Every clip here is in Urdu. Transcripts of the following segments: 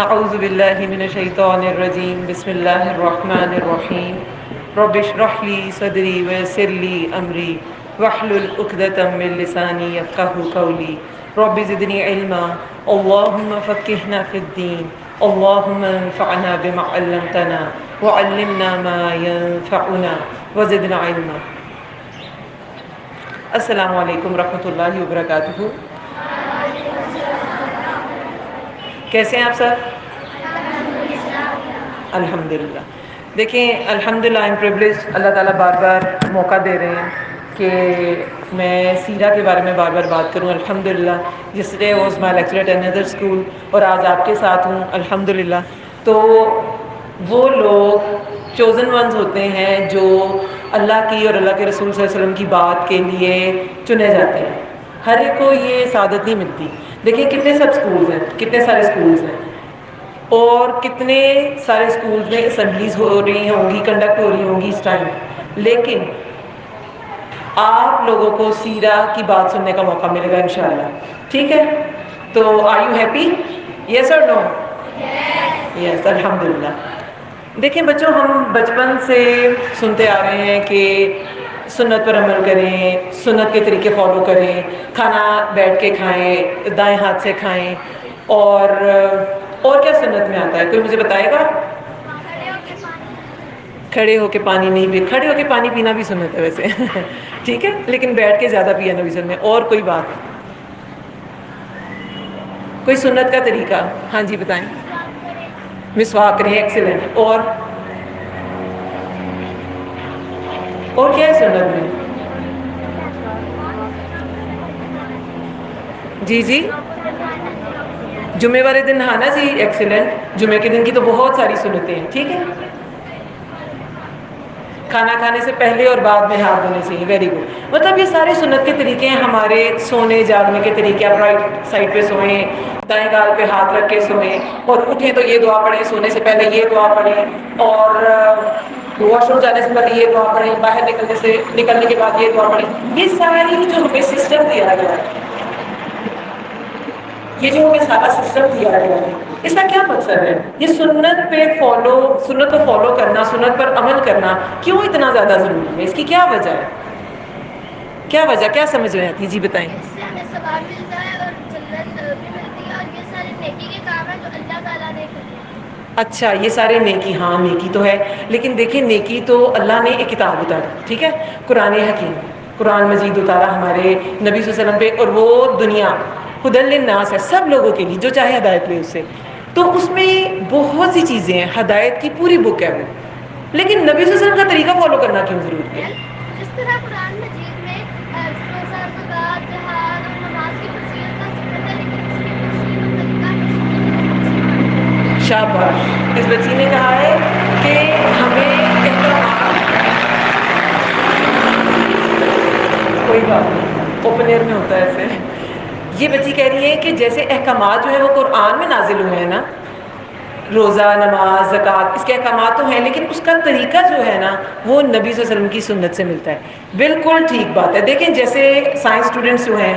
اعوذ باللہ من الشیطان الرجیم بسم اللہ الرحمن الرحیم رب اشرح لی صدری ویسر لی امری واحلل عقدۃ من لسانی یفقهوا قولی رب زدنی علما اللهم فقهنا فی الدین اللهم انفعنا بما علمتنا وعلمنا ما ينفعنا وزدنا علما۔ السلام علیکم ورحمۃ اللہ وبرکاتہ۔ کیسے ہیں آپ سب؟ الحمدللہ۔ دیکھیں الحمدللہ آئی ایم پریولیجڈ، اللہ تعالیٰ بار بار موقع دے رہے ہیں کہ میں سیرہ کے بارے میں بار بار بات کروں۔ الحمدللہ yesterday was my lecture at another school, اور آج آپ کے ساتھ ہوں الحمدللہ۔ تو وہ لوگ چوزن ونز ہوتے ہیں جو اللہ کی اور اللہ کے رسول صلی اللہ علیہ وسلم کی بات کے لیے چنے جاتے ہیں۔ ہر ایک کو یہ سعادت نہیں ملتی۔ دیکھیں کتنے سب اسکولز ہیں، کتنے سارے اسکولز ہیں، اور کتنے سارے اسکولز میں اسمبلیز ہو رہی ہوں گی، کنڈکٹ ہو رہی ہوں گی اس ٹائم، لیکن آپ لوگوں کو سیرہ کی بات سننے کا موقع ملے گا انشاءاللہ۔ ٹھیک ہے؟ تو آر یو ہیپی؟ یس اور نو؟ یس الحمدللہ۔ دیکھیں بچوں، ہم بچپن سے سنتے آ رہے ہیں کہ سنت پر عمل کریں، سنت کے طریقے فالو کریں، کھانا بیٹھ کے کھائیں، دائیں ہاتھ سے کھائیں، اور کیا سنت میں آتا ہے؟ کوئی مجھے بتائے گا؟ کھڑے ہو کے پانی نہیں پی، کھڑے ہو کے پانی پینا بھی سنت ہے ویسے ٹھیک ہے، لیکن بیٹھ کے زیادہ پینا بھی سنت ہے۔ اور کوئی بات، کوئی سنت کا طریقہ؟ ہاں جی بتائیں۔ مسواک کریں، ایکسیلنٹ۔ اور کیا ہے سنت میں؟ جی جمعے والے دن نہانا، جی ایکسیلنٹ۔ جمعے کے دن کی تو بہت ساری سنتیں ہیں، ٹھیک ہے۔ کھانا کھانے سے پہلے اور بعد میں ہاتھ دھونے چاہیے، ویری گڈ۔ مطلب یہ سارے سنت کے طریقے ہیں ہمارے سونے جاگنے کے طریقے۔ آپ رائٹ سائڈ پہ سوئیں، دائیں گال پہ ہاتھ رکھ کے سوئیں، اور اٹھیں تو یہ دعا پڑھیں، سونے سے پہلے یہ دعا پڑھیں، اور واش روم جانے سے پہلے یہ دعا پڑھیں، باہر نکلنے کے بعد یہ دعا پڑھیں۔ یہ ساری جو ہمیں سسٹم دیا گیا ہے، یہ جو ہمیں سارا سسٹم دیا گیا ہے، اس کا کیا مقصد ہے؟ یہ سنت کو فالو کرنا، سنت پر عمل کرنا کیوں اتنا زیادہ ضروری ہے؟ اس کی کیا وجہ ہے؟ کیا سمجھ رہے ہیں؟ جی بتائیں۔ اس سے ہمیں ثواب ملتا ہے اور جنت بھی ملتی ہے، اور یہ سارے نیکی کے کام ہیں جو اللہ تعالیٰ نے کرے ہیں۔ اچھا، یہ سارے نیکی، ہاں نیکی تو ہے، لیکن دیکھیں نیکی تو اللہ نے ایک کتاب اتاری، ٹھیک ہے، قرآن حکیم، قرآن مجید اتارا ہمارے نبی صلی اللہ علیہ وسلم پہ، اور وہ دنیا ہدی للناس ہے، سب لوگوں کے لیے جو چاہے ہدایت لے اس سے۔ تو اس میں بہت سی چیزیں ہیں، ہدایت کی پوری بک ہے وہ، لیکن نبی صلی اللہ علیہ وسلم کا طریقہ فالو کرنا کیوں ضروری ہے؟ جس طرح قرآن مجید میں روزہ، زکوٰۃ، جہاد اور نماز کی فضیلت کا ذکر ہے، لیکن اس کی تفصیل اور طریقہ ہے۔ شاباش، اس بچی نے کہا ہے کہ ہمیں کوئی بات نہیں، اوپن ایئر میں ہوتا ہے ایسے۔ یہ بچی کہہ رہی ہے کہ جیسے احکامات جو ہیں وہ قرآن میں نازل ہوئے ہیں نا، روزہ، نماز، زکوٰۃ، اس کے احکامات تو ہیں، لیکن اس کا طریقہ جو ہے نا وہ نبی صلی اللہ علیہ وسلم کی سنت سے ملتا ہے۔ بالکل ٹھیک بات ہے۔ دیکھیں جیسے سائنس اسٹوڈنٹس جو ہیں،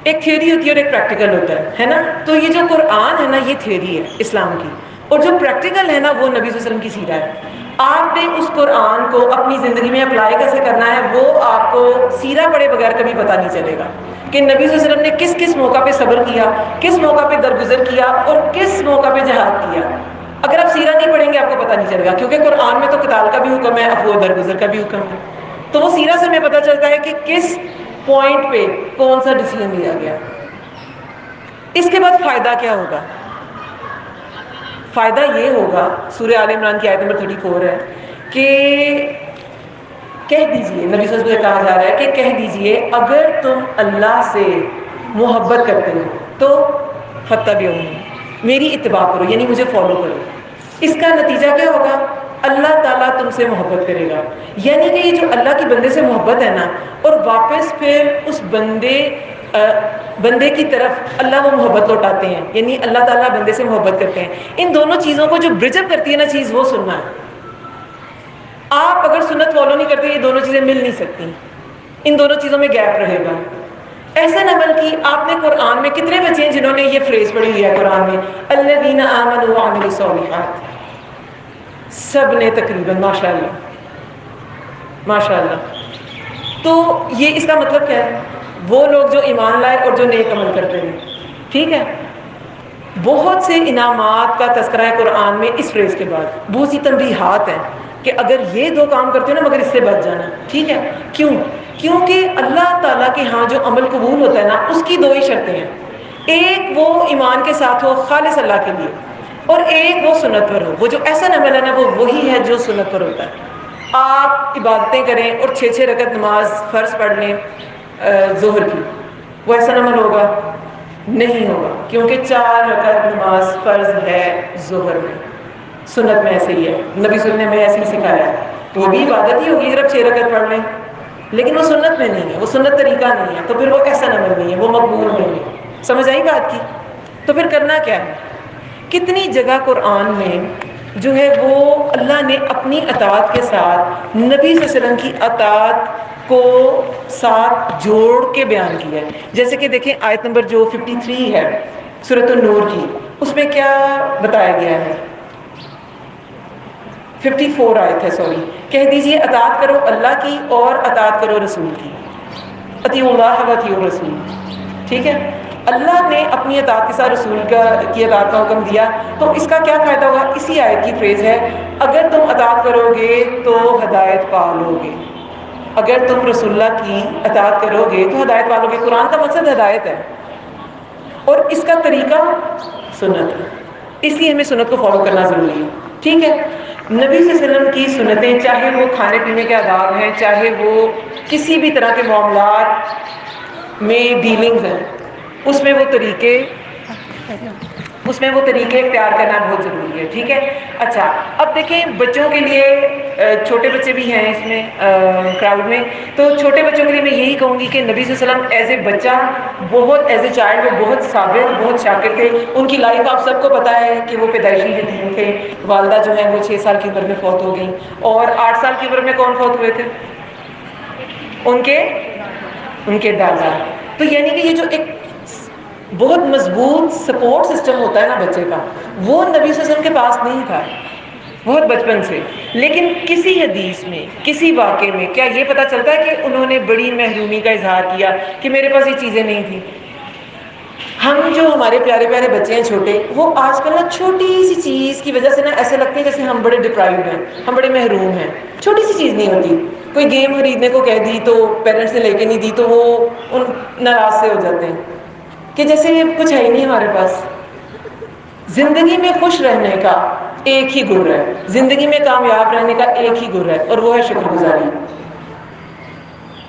ایک تھیوری ہوتی ہے اور ایک پریکٹیکل ہوتا ہے نا، تو یہ جو قرآن ہے نا یہ تھیوری ہے اسلام کی، اور جو پریکٹیکل ہے نا وہ نبی صلی اللہ علیہ وسلم کی سیرہ ہے۔ آپ نے اس قرآن کو اپنی زندگی میں اپلائی کیسے کرنا ہے وہ آپ کو سیرہ پڑھے بغیر کبھی پتہ نہیں چلے گا کہ نبی صلی اللہ علیہ وسلم نے کس کس موقع پہ صبر کیا، کس موقع پہ درگزر کیا، اور کس موقع پہ جہاد کیا۔ اگر آپ سیرہ نہیں پڑھیں گے آپ کو پتہ نہیں چلے گا، کیونکہ قرآن میں تو قتال کا بھی حکم ہے، عفو درگزر کا بھی حکم ہے، تو وہ سیرہ سے ہمیں پتہ چلتا ہے کہ کس پوائنٹ پہ کون سا ڈیسیژن لیا گیا۔ اس کے بعد فائدہ کیا ہوگا؟ فائدہ یہ ہوگا، سورہ آل عمران کی آیت نمبر 34 ہے کہ کہہ دیجئے، نبی صلی اللہ علیہ وسلم سے کہا جا رہا ہے کہ کہہ دیجئے اگر تم اللہ سے محبت کرتے ہو تو فاتبعونی، میری اتباع کرو، یعنی مجھے فالو کرو۔ اس کا نتیجہ کیا ہوگا؟ اللہ تعالیٰ تم سے محبت کرے گا۔ یعنی کہ یہ جو اللہ کی بندے سے محبت ہے نا، اور واپس پھر اس بندے کی طرف اللہ وہ محبت لوٹاتے ہیں، یعنی اللہ تعالیٰ بندے سے محبت کرتے ہیں۔ ان دونوں چیزوں کو جو برج اپ کرتی ہے نا چیز، وہ سننا ہے۔ آپ اگر سنت فالو نہیں کرتے یہ دونوں چیزیں مل نہیں سکتی، ان دونوں چیزوں میں گیپ رہے گا۔ احسن عمل کی. آپ نے قرآن میں کتنے بچے ہیں جنہوں نے یہ فریز پڑھی ہوئی ہے قرآن میں, الذین آمنوا وعملوا الصالحات, سب نے تقریباً, ماشاء اللہ ماشاء اللہ. تو یہ اس کا مطلب کیا ہے؟ وہ لوگ جو ایمان لائے اور جو نیک عمل کرتے ہیں. ٹھیک ہے, بہت سے انعامات کا تذکرہ ہے قرآن میں اس فریز کے بعد, بہت سی تنبیہات ہیں کہ اگر یہ دو کام کرتے ہو نا مگر اس سے بچ جانا. ٹھیک ہے, کیوں؟ کیونکہ اللہ تعالیٰ کے ہاں جو عمل قبول ہوتا ہے نا, اس کی دو ہی شرطیں ہیں. ایک وہ ایمان کے ساتھ ہو خالص اللہ کے لیے, اور ایک وہ سنت پر ہو. وہ جو ایسا عمل ہے نا وہ وہی ہے جو سنت پر ہوتا ہے. آپ عبادتیں کریں اور 6 رکعت نماز فرض پڑھ لیں ظہر کی, وہ ایسا عمل ہوگا؟ نہیں ہوگا, کیونکہ 4 رکعت نماز فرض ہے ظہر میں, سنت میں ایسے ہی ہے, نبی صلی اللہ علیہ وسلم نے ایسے ہی سکھایا ہے. تو وہ بھی عبادت ہی ہوگی جب 6 رکعت پڑھ لیں, لیکن وہ سنت میں نہیں ہے, وہ سنت طریقہ نہیں ہے, تو پھر وہ ایسا عمل نہیں ہے, وہ مقبول نہیں ہے. سمجھ آئی بات کی؟ تو پھر کرنا کیا ہے؟ کتنی جگہ قرآن میں جو ہے وہ اللہ نے اپنی اطاعت کے ساتھ نبی صلی اللہ علیہ وسلم کی اطاعت کو ساتھ جوڑ کے بیان کیا ہے. جیسے کہ دیکھیں آیت نمبر جو 53 ہے سورۃ النور کی, اس میں کیا بتایا گیا ہے؟ 54 آیت ہے, سوری, کہہ دیجئے اطاعت کرو اللہ کی اور اطاعت کرو رسول کی. اطیعوا اللہ و اطیعوا الرسول. ٹھیک ہے, اللہ نے اپنی اطاعت کے ساتھ رسول کی اطاعت کا حکم دیا, تو اس کا کیا فائدہ ہوگا؟ اسی آیت کی فریز ہے, اگر تم اطاعت کرو گے تو ہدایت پا لو گے. اگر تم رسول اللہ کی اطاعت کرو گے تو ہدایت پا لو گے. قرآن کا مقصد ہدایت ہے, اور اس کا طریقہ سنت ہے, اس لیے ہمیں سنت کو فالو کرنا ضروری ہے. ٹھیک ہے, نبی صلی اللہ علیہ وسلم کی سنتیں, چاہے وہ کھانے پینے کے آداب ہیں, چاہے وہ کسی بھی طرح کے معاملات میں ڈیلنگز ہیں, اس میں وہ طریقے اختیار کرنا بہت ضروری ہے. ٹھیک ہے, اچھا اب دیکھیں بچوں کے لیے, چھوٹے بچے بھی ہیں اس میں کراؤڈ میں, تو چھوٹے بچوں کے لیے میں یہی کہوں گی کہ نبی صلی اللہ علیہ وسلم ایز اے بچہ بہت, ایز اے چائلڈ وہ بہت صابر, بہت شاکر تھے. ان کی لائف آپ سب کو پتہ ہے کہ وہ پیدائشی یتیم تھے. والدہ جو ہیں وہ 6 سال کی عمر میں فوت ہو گئیں, اور 8 سال کی عمر میں کون فوت ہوئے تھے؟ ان کے دادا. تو یعنی کہ یہ جو ایک بہت مضبوط سپورٹ سسٹم ہوتا ہے نا بچے کا, وہ نبی صلی اللہ علیہ وسلم کے پاس نہیں تھا بہت بچپن سے. لیکن کسی حدیث میں, کسی واقعے میں کیا یہ پتہ چلتا ہے کہ انہوں نے بڑی محرومی کا اظہار کیا کہ میرے پاس یہ چیزیں نہیں تھیں؟ ہم جو ہمارے پیارے پیارے بچے ہیں چھوٹے, وہ آج کل نا چھوٹی سی چیز کی وجہ سے نا ایسے لگتے ہیں جیسے ہم بڑے ڈپرائیوڈ ہیں, ہم بڑے محروم ہیں. چھوٹی سی چیز نہیں ہوتی, کوئی گیم خریدنے کو کہہ دی تو پیرنٹس نے لے کے نہیں دی تو وہ ناراض سے ہو جاتے ہیں کہ جیسے کچھ ہے ہی نہیں ہمارے پاس. زندگی میں خوش رہنے کا ایک ہی گر ہے, زندگی میں کامیاب رہنے کا ایک ہی گر ہے, اور وہ ہے شکر گزاری.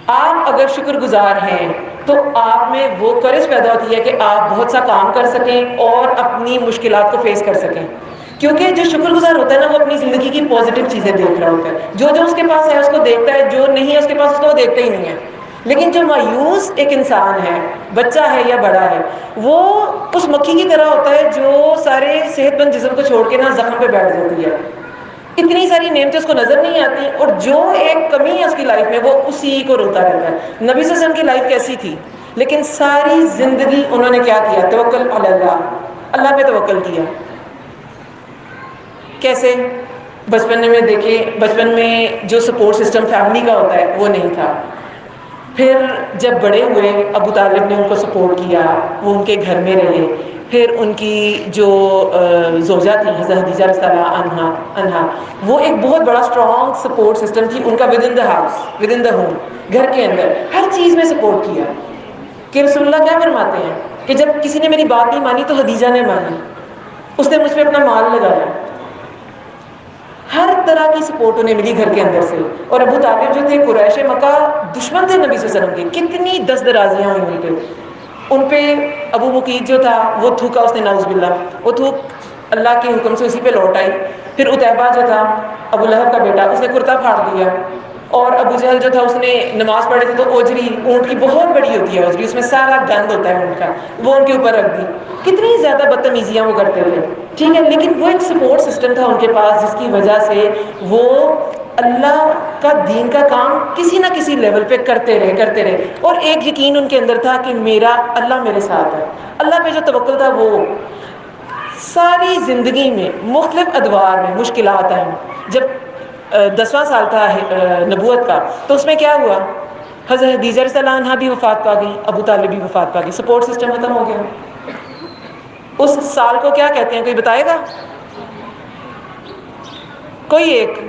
آپ اگر شکر گزار ہیں تو آپ میں وہ کرج پیدا ہوتی ہے کہ آپ بہت سا کام کر سکیں اور اپنی مشکلات کو فیس کر سکیں. کیونکہ جو شکر گزار ہوتا ہے نا وہ اپنی زندگی کی پازیٹیو چیزیں دیکھ رہا ہوتا ہے, جو اس کے پاس ہے اس کو دیکھتا ہے, جو نہیں ہے اس کے پاس اس کو دیکھتا ہی نہیں ہے. لیکن جو مایوس ایک انسان ہے, بچہ ہے یا بڑا ہے, وہ اس مکھی کی طرح ہوتا ہے جو سارے صحت مند جسم کو چھوڑ کے نا زخم پہ بیٹھ جاتی ہے. اتنی ساری نعمتیں اس کو نظر نہیں آتی, اور جو ایک کمی ہے اس کی لائف میں وہ اسی کو روتا رہتا ہے. نبی صلی اللہ علیہ وسلم کی لائف کیسی تھی؟ لیکن ساری زندگی انہوں نے کیا کیا؟ توکل علی اللہ, اللہ پہ توکل کیا. کیسے؟ بچپن میں دیکھیں, بچپن میں جو سپورٹ سسٹم فیملی کا ہوتا ہے وہ نہیں تھا. پھر جب بڑے ہوئے, ابو طالب نے ان کو سپورٹ کیا, وہ ان کے گھر میں رہے. پھر ان کی جو زوجہ تھی حضرت خدیجہ رضی اللہ عنہا, وہ ایک بہت بڑا اسٹرانگ سپورٹ سسٹم تھی ان کا, with in the house, with in the home, گھر کے اندر ہر چیز میں سپورٹ کیا. کہ رسول اللہ کیا فرماتے ہیں کہ جب کسی نے میری بات نہیں مانی تو خدیجہ نے مانی, اس نے مجھ پہ اپنا مال لگایا. ہر طرح کی سپورٹ انہیں ملی گھر کے اندر سے. اور ابو طالب جو تھے قریش مکہ دشمن تھے نبی صلی اللہ علیہ وسلم کے, کتنی دست درازیاں ہوئی ان پہ. ان پہ ابو مقید جو تھا وہ تھوکا اس نے, نعوذ باللہ, وہ تھوک اللہ کے حکم سے اسی پہ لوٹ آئی. پھر اتیبہ جو تھا ابو لہب کا بیٹا, اس نے کرتا پھاڑ دیا. اور ابو جہل جو تھا اس نے نماز پڑھے تھے تو اوجری, اونٹ کی بہت بڑی ہوتی ہے اوجری, اس میں سارا گند ہوتا ہے اونٹ کا, وہ ان کے اوپر رکھ دی. کتنی زیادہ بدتمیزیاں وہ کرتے تھے. ٹھیک ہے, لیکن وہ ایک سپورٹ سسٹم تھا ان کے پاس جس کی وجہ سے وہ اللہ کا دین کا کام کسی نہ کسی لیول پہ کرتے رہے اور ایک یقین ان کے اندر تھا کہ میرا اللہ میرے ساتھ ہے. اللہ پہ جو توکل تھا وہ ساری زندگی میں مختلف ادوار میں مشکلات آئیں. جب 10واں سال تھا نبوت کا تو اس میں کیا ہوا؟ حضرت خدیجہ رضی اللہ عنہا بھی وفات پا گئی، ابو طالب بھی وفات پا گئی، سپورٹ سسٹم ختم ہو گیا. اس سال کو کیا کہتے ہیں، کوئی بتائے گا؟ کوئی ایک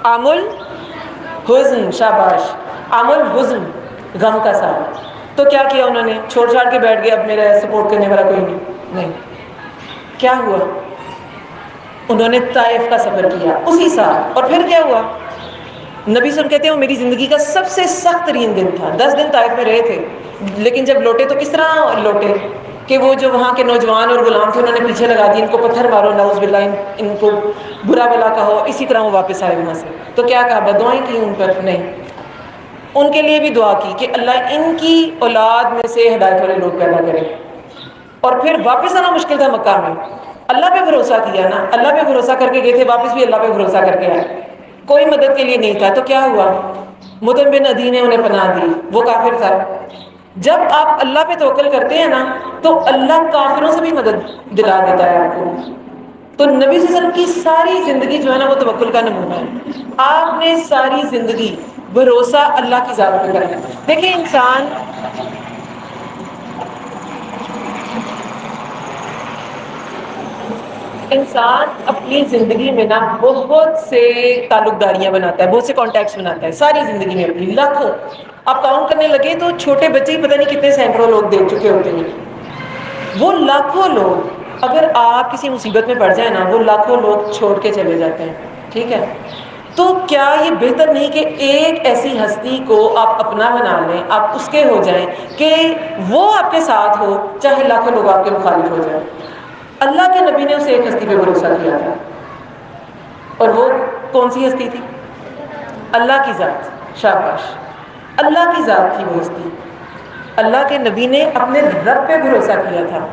عام الحزن، شاباش، عام الحزن، غم کا سال. تو کیا کیا انہوں نے؟ چھوڑ چھاڑ کے بیٹھ گئے، اب میرا سپورٹ کرنے والا کوئی نہیں. کیا ہوا؟ انہوں نے طائف کا سفر کیا اسی سال. اور پھر کیا ہوا؟ نبی صلی اللہ علیہ وسلم کہتے ہیں وہ میری زندگی کا سب سے سخت ترین دن تھا. 10 دن طائف میں رہے تھے، لیکن جب لوٹے تو کس طرح لوٹے کہ وہ جو وہاں کے نوجوان اور غلام تھے انہوں نے پیچھے لگا دی، ان کو پتھر مارو، نعوذ باللہ، ان کو برا بلا کہو. اسی طرح وہ واپس آئے وہاں سے. تو کیا کہا؟ بددعائیں کی ان پر؟ نہیں. ان کے لیے بھی دعا کی کہ اللہ ان کی اولاد میں سے ہدایت والے لوگ پیدا کرے. اور پھر واپس آنا مشکل تھا مکہ میں. اللہ پہ بھروسہ کیا نا، اللہ پہ بھروسہ کر کے گئے تھے، واپس بھی اللہ پہ بھروسہ کر کے آئے. کوئی مدد کے لیے نہیں تھا. تو کیا ہوا؟ مطعم بن عدی نے انہیں پناہ دی، وہ کافر تھا. جب آپ اللہ پہ توکل کرتے ہیں نا تو اللہ کافروں سے بھی مدد دلا دیتا ہے آپ کو. تو نبی صلی اللہ علیہ وسلم کی ساری زندگی جو ہے نا وہ توکل کا نمونہ ہے. آپ نے ساری زندگی بھروسہ اللہ کی ذات پہ کرنا. دیکھیں انسان اپنی زندگی میں نا بہت سے تعلق داریاں بناتا ہے، بہت سے کانٹیکٹس بناتا ہے ساری زندگی میں اپنی، لاکھوں. آپ کاؤنٹ کرنے لگے تو چھوٹے بچے ہی پتہ نہیں کتنے سینکڑوں لوگ دیکھ چکے ہوتے ہیں. وہ لاکھوں لوگ اگر آپ کسی مصیبت میں پڑ جائیں نا، وہ لاکھوں لوگ چھوڑ کے چلے جاتے ہیں. ٹھیک ہے؟ تو کیا یہ بہتر نہیں کہ ایک ایسی ہستی کو آپ اپنا بنا لیں، آپ اس کے ہو جائیں کہ وہ آپ کے ساتھ ہو چاہے لاکھوں لوگ آپ کے مخالف ہو جائیں. اللہ کے نبی نے اسے ایک ہستی پہ بھروسہ کیا تھا، اور وہ کون سی ہستی تھی؟ اللہ کی ذات. شاباش، اللہ کی ذات تھی وہ ہستی. اللہ کے نبی نے اپنے رب پہ بھروسہ کیا تھا،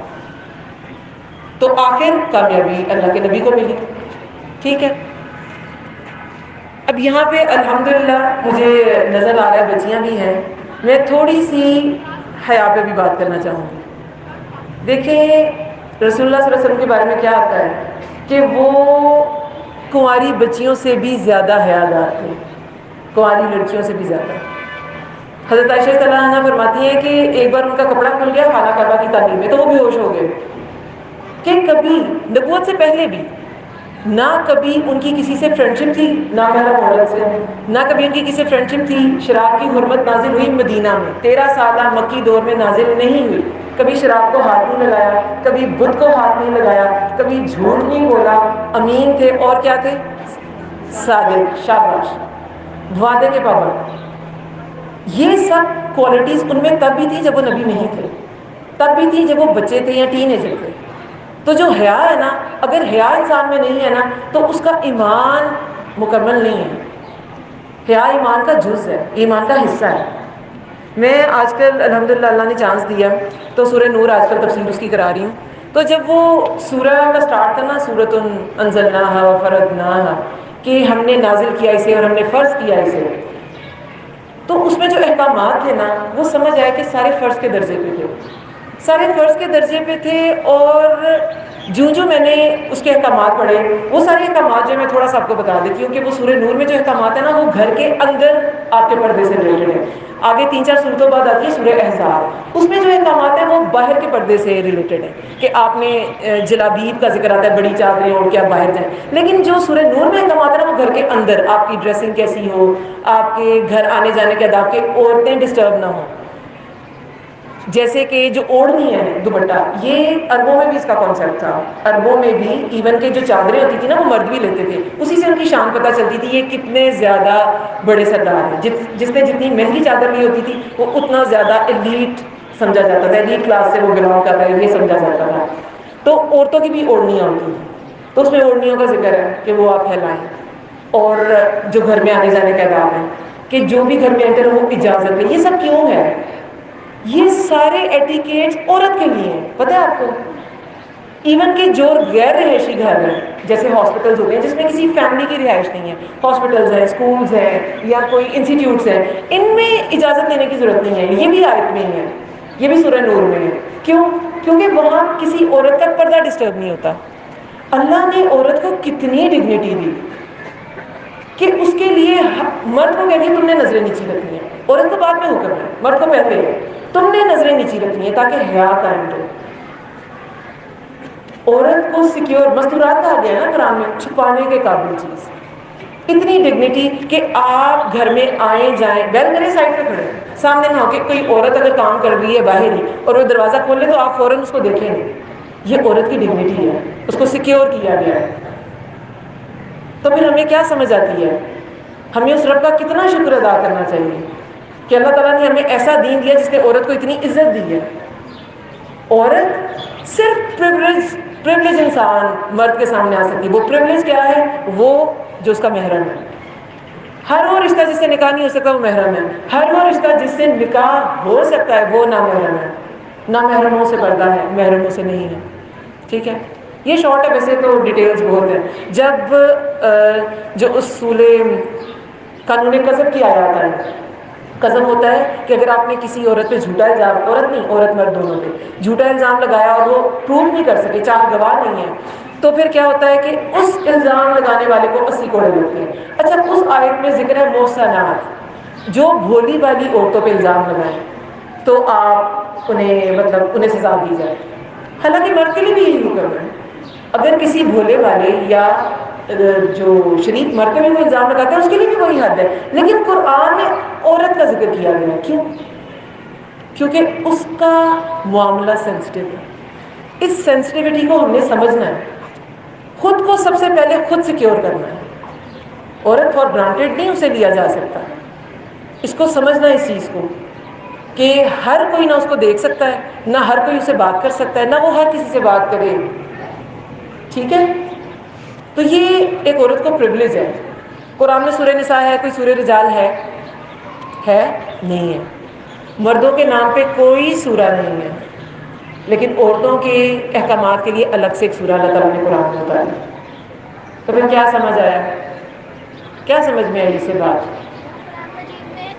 تو آخر کامیابی اللہ کے نبی کو ملی. ٹھیک ہے؟ اب یہاں پہ الحمدللہ مجھے نظر آ رہا ہے بچیاں بھی ہیں، میں تھوڑی سی حیا پہ بھی بات کرنا چاہوں گی. دیکھیں رسول اللہ صلی اللہ علیہ وسلم کے بارے میں کیا آتا ہے کہ وہ کنواری بچیوں سے بھی زیادہ حیادار تھے، کنواری لڑکیوں سے بھی زیادہ. حضرت عائشہ رضی اللہ عنہا فرماتی ہیں کہ ایک بار ان کا کپڑا کھل گیا خانہ کعبہ کی تعمیر میں تو وہ بے ہوش ہو گئے. کہ کبھی نبوت سے پہلے بھی نہ کبھی ان کی کسی سے فرینڈشپ تھی، نہ محرم عورت سے، نہ کبھی ان کی کسی سے فرینڈشپ تھی. شراب کی حرمت نازل ہوئی مدینہ میں، 13 سالہ مکی دور میں نازل نہیں ہوئی. کبھی شراب کو ہاتھ نہیں لگایا، کبھی بت کو ہاتھ نہیں لگایا، کبھی جھوٹ نہیں بولا، امین تھے. اور کیا تھے؟ صادق. شاباش، وعدے کے پابند. یہ سب کوالٹیز ان میں تب بھی تھی جب وہ نبی نہیں تھے، تب بھی تھی جب وہ بچے تھے یا ٹین ایجر تھے. تو جو حیا ہے نا، اگر حیا انسان میں نہیں ہے نا تو اس کا ایمان مکمل نہیں ہے. حیا ایمان کا جز ہے، ایمان کا حصہ ہے. میں آج کل الحمدللہ اللہ نے چانس دیا تو سورہ نور آج کل تفسیر اس کی کرا رہی ہوں. تو جب وہ سورہ کا سٹارٹ تھا نا، سورۃ انزلناها وفرضناها، کہ ہم نے نازل کیا اسے اور ہم نے فرض کیا اسے، تو اس میں جو احکامات تھے نا وہ سمجھ آیا کہ سارے فرض کے درجے پہ تھے، سارے فرض کے درجے پہ تھے. اور جو میں نے اس کے احکامات پڑھے، وہ سارے احکامات جو میں تھوڑا سا آپ کو بتا دیتی ہوں کہ وہ سورہ نور میں جو احکامات ہیں نا وہ گھر کے اندر آپ کے پردے سے ریلیٹڈ ہے. آگے 3-4 سورتوں بعد آتی ہے سورہ احزاب، اس میں جو احکامات ہیں وہ باہر کے پردے سے ریلیٹڈ ہے کہ آپ نے جلابیب کا ذکر آتا ہے، بڑی چادریں اوڑھ کے آپ باہر جائیں. لیکن جو سورہ نور میں احکامات ہیں نا وہ گھر کے اندر آپ کی ڈریسنگ کیسی ہو، آپ کے گھر آنے جانے کے آداب، کے عورتیں ڈسٹرب نہ ہوں. جیسے کہ جو اوڑھنی ہے دوپٹہ، یہ عربوں میں بھی اس کا کانسیپٹ تھا. عربوں میں بھی ایون کہ جو چادریں ہوتی تھی نا وہ مرد بھی لیتے تھے، اسی سے ان کی شان پتہ چلتی تھی یہ کتنے زیادہ بڑے سردار ہیں. جس نے جتنی مہنگی چادر لی ہوتی تھی وہ اتنا زیادہ ایلیٹ سمجھا جاتا تھا، ایلیٹ کلاس سے وہ بلانگ کرتا ہے یہ سمجھا جاتا تھا. تو عورتوں کی بھی اوڑھنیاں ہوتی تھیں، تو اس میں اوڑھنیوں کا ذکر ہے کہ وہ آپ پھیلائیں. اور جو گھر میں آنے جانے کا آداب ہے کہ جو بھی گھر میں انٹر ہو وہ اجازت ہے. یہ سب کیوں ہے؟ یہ سارے ایٹیکیٹس عورت کے لیے ہیں، پتہ ہے آپ کو؟ ایون کہ جو غیر رہائشی گھر ہیں جیسے ہاسپٹلز ہوتے ہیں جس میں کسی فیملی کی رہائش نہیں ہے، ہاسپٹلز ہیں، اسکولز ہیں یا کوئی انسٹیٹیوٹس ہیں، ان میں اجازت لینے کی ضرورت نہیں ہے. یہ بھی آیت میں ہی ہے، یہ بھی سورہ نور میں ہے. کیوں؟ کیونکہ وہاں کسی عورت کا پردہ ڈسٹرب نہیں ہوتا. اللہ نے عورت کو کتنی ڈگنیٹی دی کہ اس کے لیے مرد کو کہتی ہے تم نے نظریں نیچی رکھنی ہیں، عورت کو بعد میں حکم ہے، مرد کو پہلے ہے تم نے نظریں نیچی رکھنی ہیں تاکہ حیا قائم رہے. عورت کو سیکیور، مستورات کہا گیا نا قرآن میں، چھپانے کے قابل چیز. اتنی ڈگنیٹی کہ آپ گھر میں آئیں جائیں، بیلکنی سائڈ پہ کھڑے سامنے نہ ہو کہ کوئی عورت اگر کام کر رہی ہے باہر ہی اور وہ دروازہ کھول لے تو آپ فوراً اس کو دیکھیں گے. یہ عورت کی ڈگنیٹی ہے، اس کو سیکیور کیا گیا ہے. تو پھر ہمیں کیا سمجھ آتی ہے؟ ہمیں اس رب کا کتنا شکر ادا کرنا چاہیے کہ اللہ تعالیٰ نے ہمیں ایسا دین دیا جس نے عورت کو اتنی عزت دی ہے. عورت صرف پریویلیج انسان مرد کے سامنے آ سکتی ہے. وہ پریویلیج کیا ہے؟ وہ جو اس کا محرم ہے. ہر وہ رشتہ جس سے نکاح نہیں ہو سکتا وہ محرم ہے. ہر وہ رشتہ جس سے نکاح ہو سکتا ہے وہ نامحرم ہے. نامحرموں سے پردہ ہے، محرموں سے نہیں ہے. ٹھیک ہے، یہ شارٹ ہے، ویسے تو ڈیٹیلز بہت ہیں. جب جو اصول قانون قذف کی آیات ہے، قذف ہوتا ہے کہ اگر آپ نے کسی عورت پہ جھوٹا الزام، عورت نہیں عورت مرد دونوں پہ جھوٹا الزام لگایا اور وہ پروف نہیں کر سکے، چار گواہ نہیں ہیں، تو پھر کیا ہوتا ہے کہ اس الزام لگانے والے کو 80 کوڑے ملتے ہیں. اچھا، اس آیت میں ذکر ہے محصنات، جو بھولی والی عورتوں پہ الزام لگائیں تو آپ انہیں سزا دی جائے. حالانکہ مرد کے لیے بھی یہی حکم ہے. اگر کسی بھولے والے یا جو شریف مرد پہ بھی کوئی الزام لگاتا ہے اس کے لیے بھی وہی حد ہے. لیکن قرآن میں عورت کا ذکر کیا گیا. کیوں؟ کیونکہ اس کا معاملہ سینسٹیو ہے. اس سینسٹیوٹی کو ہم نے سمجھنا ہے. خود کو سب سے پہلے خود سیکیور کرنا ہے. عورت فار گرانٹیڈ نہیں اسے لیا جا سکتا. اس کو سمجھنا ہے اس چیز کو کہ ہر کوئی نہ اس کو دیکھ سکتا ہے، نہ ہر کوئی اسے بات کر سکتا ہے، نہ وہ ہر کسی سے بات کرے. ٹھیک ہے، تو یہ ایک عورت کو پریویلیج ہے. قرآن میں سورہ نساء ہے، کوئی سورہ رجال ہے نہیں ہے. مردوں کے نام پہ کوئی سورہ نہیں ہے، لیکن عورتوں کے احکامات کے لیے الگ سے ایک سورہ اللہ تعالیٰ نے قرآن میں بتایا. تو پھر کیا سمجھ آیا؟ کیا سمجھ میں آئی اس سے بات؟ قرآن مجید میں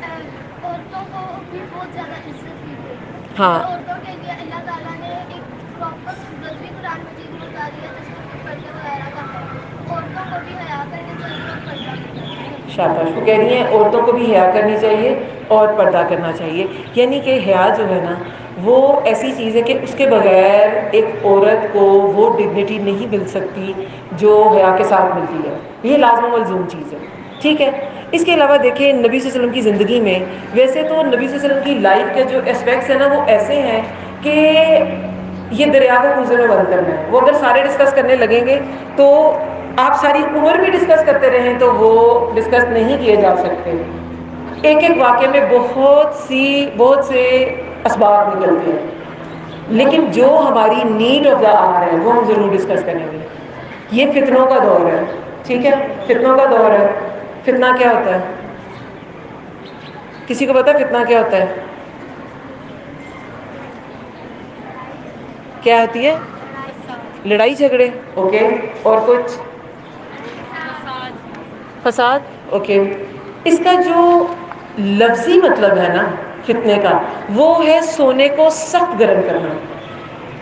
عورتوں کو بھی بہت زیادہ عزت دی گئی. ہاں، عورتوں کے لیے اللہ تعالیٰ نے ایک پراپر سورج بھی قرآن مجید میں اتاری ہے جس میں پردے وغیرہ کا ہے. عورتوں کو بھی حیا کرنی چاہیے اور پردہ کرنا چاہیے. شاباش. وہ کہہ رہی ہیں عورتوں کو بھی حیا کرنی چاہیے اور پردہ کرنا چاہیے. یعنی کہ حیا جو ہے نا وہ ایسی چیز ہے کہ اس کے بغیر ایک عورت کو وہ ڈگنیٹی نہیں مل سکتی جو حیا کے ساتھ ملتی ہے. یہ لازم و ملزوم چیز ہے. ٹھیک ہے، اس کے علاوہ دیکھیں نبی صلی اللہ علیہ وسلم کی زندگی میں، ویسے تو نبی صلی اللہ علیہ وسلم کی لائف کے جو اسپیکٹس ہیں نا وہ ایسے ہیں کہ یہ دریا کو کوزے میں بند کرنا ہے. وہ اگر سارے ڈسکس کرنے لگیں گے تو آپ ساری عمر بھی ڈسکس کرتے رہیں تو وہ ڈسکس نہیں کیے جا سکتے. ایک ایک واقعے میں بہت سے اسباب نکلتے ہیں، لیکن جو ہماری نیڈ آف دا آر ہے وہ ہم ضرور ڈسکس کریں گے. یہ فتنوں کا دور ہے. ٹھیک ہے، فتنوں کا دور ہے. فتنہ کیا ہوتا ہے؟ کسی کو پتا فتنہ کیا ہوتا ہے؟ کیا ہوتی ہے؟ لڑائی جھگڑے. اوکے، اور کچھ؟ فساد. اوکے، اس کا جو لفظی مطلب ہے نا فتنے کا وہ ہے سونے کو سخت گرم کرنا.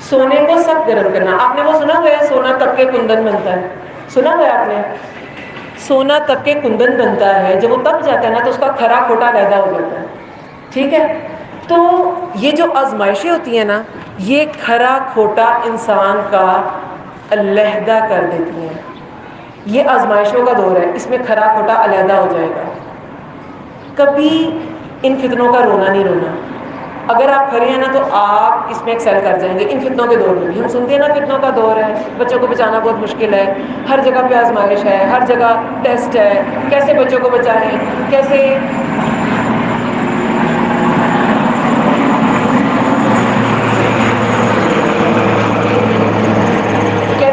سونے کو سخت گرم کرنا. آپ نے وہ سنا ہوا ہے سونا تب کے کندن بنتا ہے؟ سنا ہوا ہے آپ نے؟ سونا تب کے کندن بنتا ہے، جب وہ تپ جاتا ہے نا تو اس کا کھرا کھوٹا علیحدہ ہو جاتا ہے. ٹھیک ہے، تو یہ جو آزمائشیں ہوتی ہیں نا یہ کھرا کھوٹا انسان کا علیحدہ کر دیتی ہیں. یہ آزمائشوں کا دور ہے، اس میں کھرا کھوٹا علیحدہ ہو جائے گا. کبھی ان فتنوں کا رونا نہیں رونا. اگر آپ کھڑے ہیں نا تو آپ اس میں ایکسل کر جائیں گے. ان فتنوں کے دور میں بھی ہم سنتے ہیں نا فتنوں کا دور ہے، بچوں کو بچانا بہت مشکل ہے، ہر جگہ پہ آزمائش ہے، ہر جگہ ٹیسٹ ہے. کیسے بچوں کو بچائیں، کیسے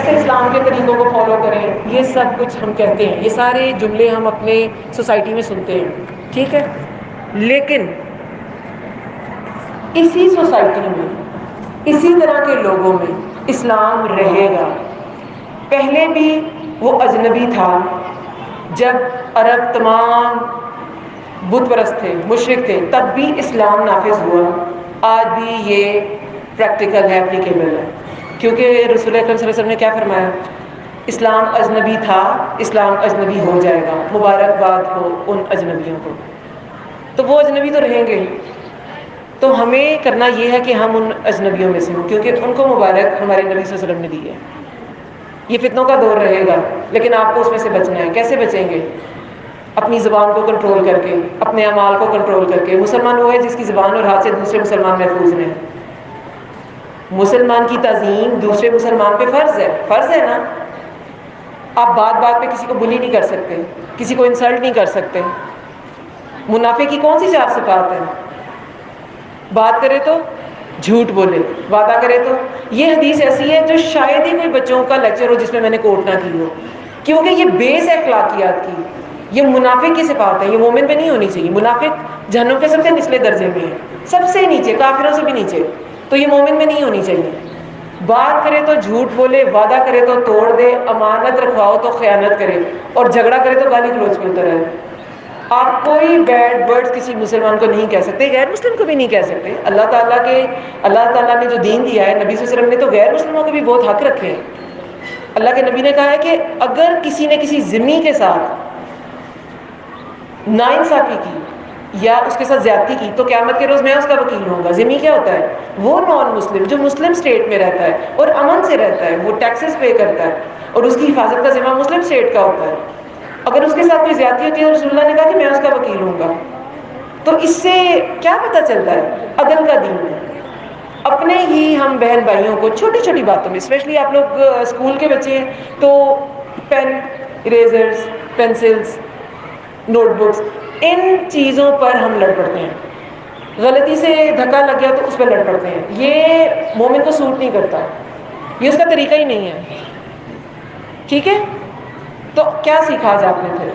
اسلام کے طریقوں کو فالو کریں، یہ سب کچھ ہم کہتے ہیں. یہ سارے جملے ہم اپنے سوسائٹی میں سنتے ہیں. ٹھیک ہے، لیکن اسی سوسائٹی میں، اسی طرح کے لوگوں میں، اسلام رہے گا. پہلے بھی وہ اجنبی تھا، جب عرب تمام بت پرست تھے، مشرک تھے، تب بھی اسلام نافذ ہوا. آج بھی یہ پریکٹیکل ہے، اپلیکیبل ہے، کیونکہ رسول اکرم صلی اللہ علیہ وسلم نے کیا فرمایا؟ اسلام اجنبی تھا، اسلام اجنبی ہو جائے گا، مبارکباد ہو ان اجنبیوں کو. تو وہ اجنبی تو رہیں گے. تو ہمیں کرنا یہ ہے کہ ہم ان اجنبیوں میں سے ہوں، کیونکہ ان کو مبارک ہمارے نبی صلی اللہ علیہ وسلم نے دی ہے. یہ فتنوں کا دور رہے گا، لیکن آپ کو اس میں سے بچنا ہے. کیسے بچیں گے؟ اپنی زبان کو کنٹرول کر کے، اپنے اعمال کو کنٹرول کر کے. مسلمان وہ ہے جس کی زبان اور ہاتھ سے دوسرے مسلمان محفوظ رہیں. مسلمان کی تعظیم دوسرے مسلمان پہ فرض ہے نا. آپ بات بات پہ کسی کو بلی نہیں کر سکتے، کسی کو انسلٹ نہیں کر سکتے. منافق کی کون سی 4 صفات ہیں؟ بات کرے تو جھوٹ بولے، وعدہ کرے تو. یہ حدیث ایسی ہے جو شاید ہی کوئی بچوں کا لیکچر ہو جس میں نے کوٹ نہ کی ہو، کیونکہ یہ بیس ہے اخلاقیات کی. یہ منافق کی صفات ہے، یہ مومن پہ نہیں ہونی چاہیے. منافق جہنم کے سب سے نچلے درجے میں ہے، سب سے نیچے، کافروں سے بھی نیچے. تو یہ مومن میں نہیں ہونی چاہیے. بات کرے تو جھوٹ بولے، وعدہ کرے تو توڑ دے، امانت رکھواؤ تو خیانت کرے، اور جھگڑا کرے تو گالی گلوچ میں اتر آئے. آپ کوئی بیڈ ورڈ کسی مسلمان کو نہیں کہہ سکتے، غیر مسلم کو بھی نہیں کہہ سکتے. اللہ تعالیٰ نے جو دین دیا ہے، نبی صلی اللہ علیہ وسلم نے تو غیر مسلموں کے بھی بہت حق رکھے ہیں. اللہ کے نبی نے کہا ہے کہ اگر کسی نے کسی ذمی کے ساتھ ناانصافی کی یا اس کے ساتھ زیادتی کی، تو قیامت کے روز میں اس کا وکیل ہوں گا. ذمی کیا ہوتا ہے؟ وہ نان مسلم جو مسلم اسٹیٹ میں رہتا ہے اور امن سے رہتا ہے، وہ ٹیکسز پے کرتا ہے، اور اس کی حفاظت کا ذمہ مسلم اسٹیٹ کا ہوتا ہے. اگر اس کے ساتھ کوئی زیادتی ہوتی ہے، رسول اللہ نے کہا کہ میں اس کا وکیل ہوں گا. تو اس سے کیا پتہ چلتا ہے؟ عدل کا دین ہے. اپنے ہی ہم بہن بھائیوں کو چھوٹی چھوٹی باتوں میں، اسپیشلی آپ لوگ اسکول کے بچے ہیں تو پین، اریزرز، پینسلز، نوٹ بکس، ان چیزوں پر ہم لڑ پڑتے ہیں. غلطی سے دھکا لگ گیا تو اس پہ لڑ پڑتے ہیں. یہ مومن کو سوٹ نہیں کرتا، یہ اس کا طریقہ ہی نہیں ہے. ٹھیک ہے؟ تو کیا سیکھا آج آپ نے پھر؟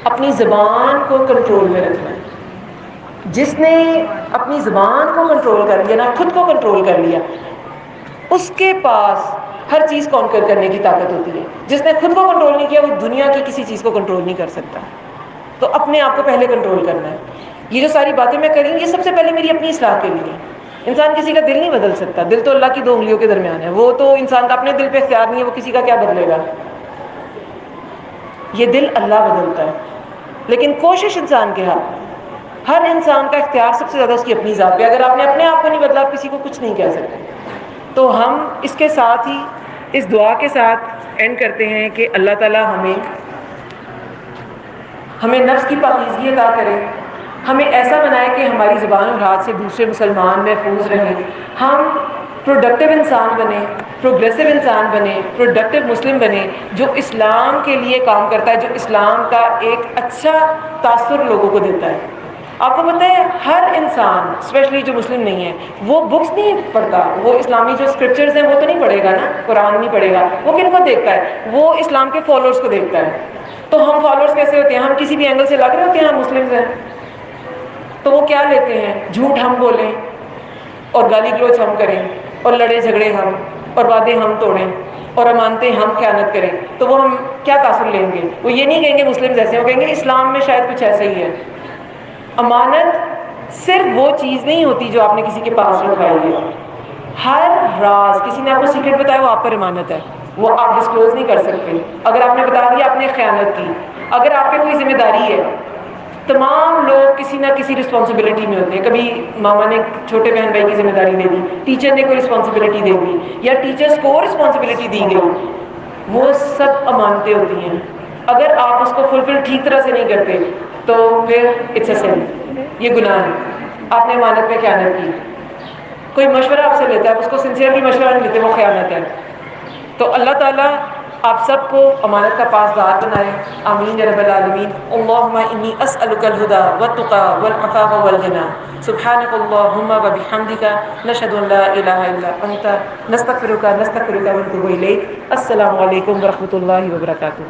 اپنی زبان کو کنٹرول میں رکھنا ہے. جس نے اپنی زبان کو کنٹرول کر لیا نا، خود کو کنٹرول کر لیا، اس کے پاس ہر چیز کانکر کرنے کی طاقت ہوتی ہے. جس نے خود کو کنٹرول نہیں کیا، وہ دنیا کی کسی چیز کو کنٹرول نہیں کر سکتا. تو اپنے آپ کو پہلے کنٹرول کرنا ہے. یہ جو ساری باتیں میں کر رہی ہوں، یہ سب سے پہلے میری اپنی اصلاح کے لیے. انسان کسی کا دل نہیں بدل سکتا، دل تو اللہ کی 2 انگلیوں کے درمیان ہے. وہ تو انسان کا اپنے دل پہ اختیار نہیں ہے، وہ کسی کا کیا بدلے گا؟ یہ دل اللہ بدلتا ہے. لیکن کوشش انسان کے ہاتھ میں. ہر انسان کا اختیار سب سے زیادہ اس کی اپنی ذات پہ. اگر آپ نے اپنے آپ کو نہیں بدلا، آپ کسی کو کچھ نہیں کہہ سکتے. تو ہم اس کے ساتھ ہی اس دعا کے ساتھ اینڈ کرتے ہیں کہ اللہ تعالیٰ ہمیں نفس کی پاکیزگی عطا کرے، ہمیں ایسا بنائے کہ ہماری زبان اور ہاتھ سے دوسرے مسلمان محفوظ رہیں. ہم پروڈکٹیو انسان بنیں، پروگریسو انسان بنیں، پروڈکٹیو مسلم بنیں، جو اسلام کے لیے کام کرتا ہے، جو اسلام کا ایک اچھا تاثر لوگوں کو دیتا ہے. آپ کو پتہ ہے ہر انسان، اسپیشلی جو مسلم نہیں ہے، وہ بکس نہیں پڑھتا. وہ اسلامی جو اسکرپچرز ہیں وہ تو نہیں پڑھے گا نا، قرآن نہیں پڑھے گا. وہ کن کو دیکھتا ہے؟ وہ اسلام کے فالوورز کو دیکھتا ہے. تو ہم فالوورز کیسے ہوتے ہیں؟ ہم کسی بھی اینگل سے لگ رہے ہوتے ہیں ہم مسلمز ہیں. تو وہ کیا لیتے ہیں؟ جھوٹ ہم بولیں، اور گالی گلوچ ہم کریں، اور لڑے جھگڑے ہم، اور وعدے ہم توڑیں، اور امانتیں ہم خیانت کریں. تو وہ ہم کیا تاثر لیں گے؟ وہ یہ نہیں کہیں گے مسلم جیسے، وہ کہیں گے اسلام میں شاید کچھ ایسا ہی ہے. امانت صرف وہ چیز نہیں ہوتی جو آپ نے کسی کے پاس رکھوائی ہے. ہر راز، کسی نے آپ کو سیکرٹ بتایا، وہ آپ پر امانت ہے، وہ آپ ڈسکلوز نہیں کر سکتے. اگر آپ نے بتا دیا، آپ نے خیانت کی. اگر آپ پہ کوئی ذمہ داری ہے، تمام لوگ کسی نہ کسی رسپانسبلٹی میں ہوتے ہیں. کبھی ماما نے چھوٹے بہن بھائی کی ذمہ داری دے دی، ٹیچر نے کوئی رسپانسبلٹی دے دی، یا ٹیچرز کو رسپانسبلٹی دی گئی. وہ سب امانتیں ہوتی ہیں. اگر آپ اس کو فلفل ٹھیک طرح سے نہیں کرتے تو پھر اٹس اے سن، یہ گناہ ہے. آپ نے امانت میں خیانت کی. کوئی مشورہ آپ سے لیتا ہے، آپ اس کو سنسیئرلی مشورہ نہیں دیتے، وہ خیانت ہے. تو اللہ تعالیٰ آپ سب کو امانت کا پاسدار بنائے. آمین یا رب العالمین. اللہم انی اسألک الہدی والتقی والعفاف والغنی. سبحانک اللہم وبحمدک، نشہد ان لا الہ الا انت، نستغفرک ونتوب الیک. السلام علیکم ورحمۃ اللہ وبرکاتہ.